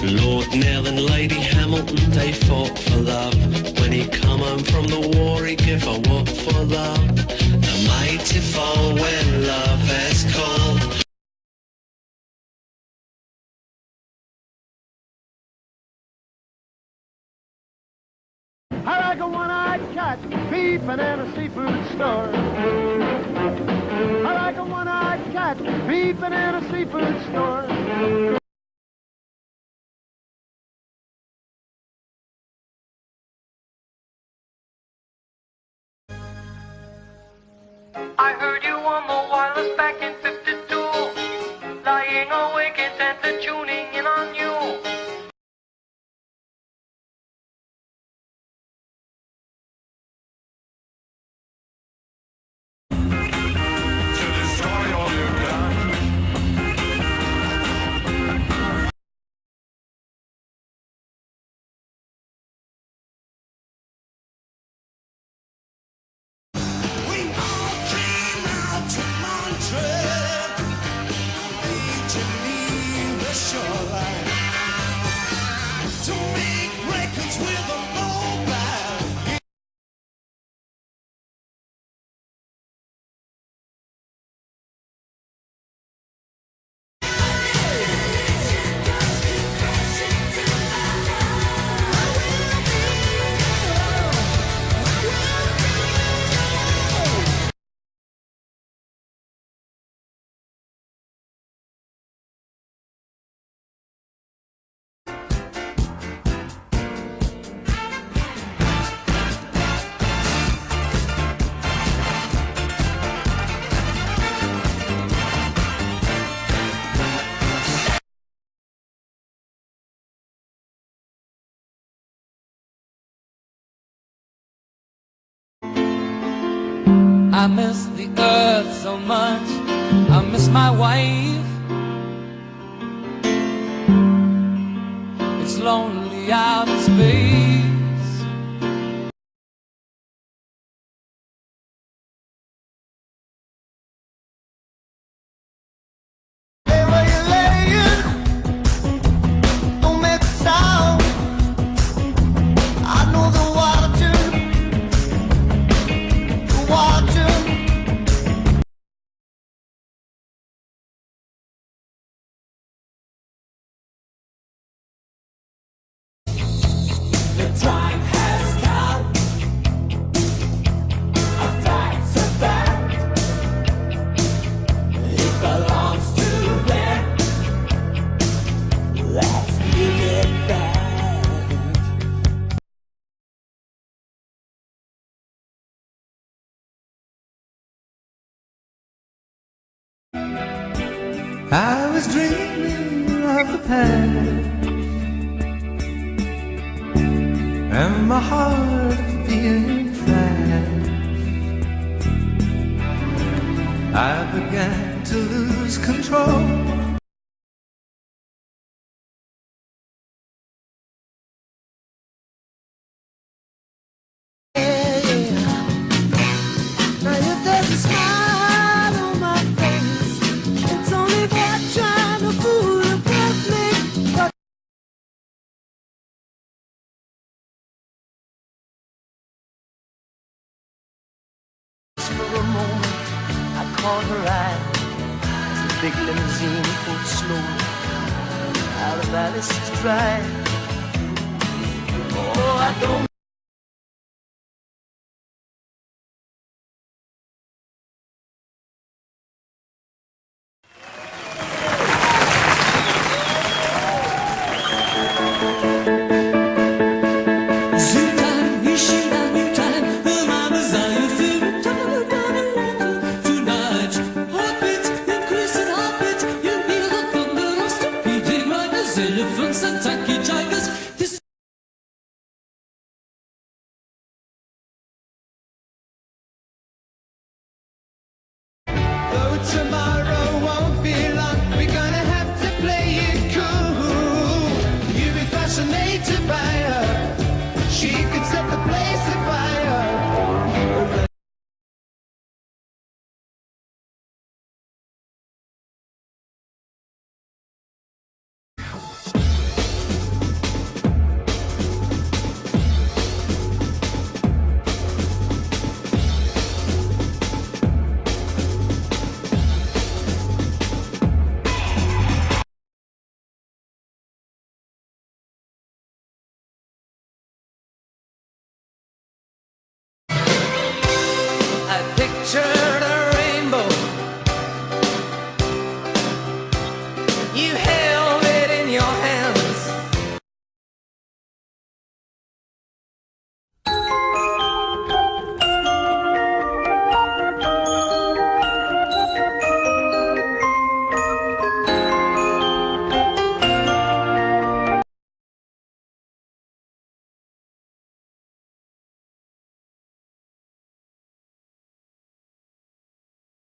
Lord Nell and Lady Hamilton, they fought for love. When he come home from the war, he gave a whoop for love. The mighty fall when love has called. I like a one-eyed cat peeping in a seafood store. I like a one-eyed cat peeping in a seafood store. I heard you on the wireless back in 52, lying awake intently tuning in on you. I miss the earth so much, I miss my wife. It's lonely out in space. Hey, where you laying? Don't make a sound. I know they're watching. They're watching. The time has come. A fact's a fact. It belongs to them. Let's give it back. I was dreaming of the past, and my heart beating fast. I began to lose control. Now if there's a smile on my face, it's only for trying to fool with me. But for a moment, I caught her eye as the big limousine pulled slowly out of Alice's drive. Oh, I don't. Elephants and tacky tigers. This Though tomorrow won't be long, we're gonna have to play it cool. You'll be fascinated by her. She could set the place afire. You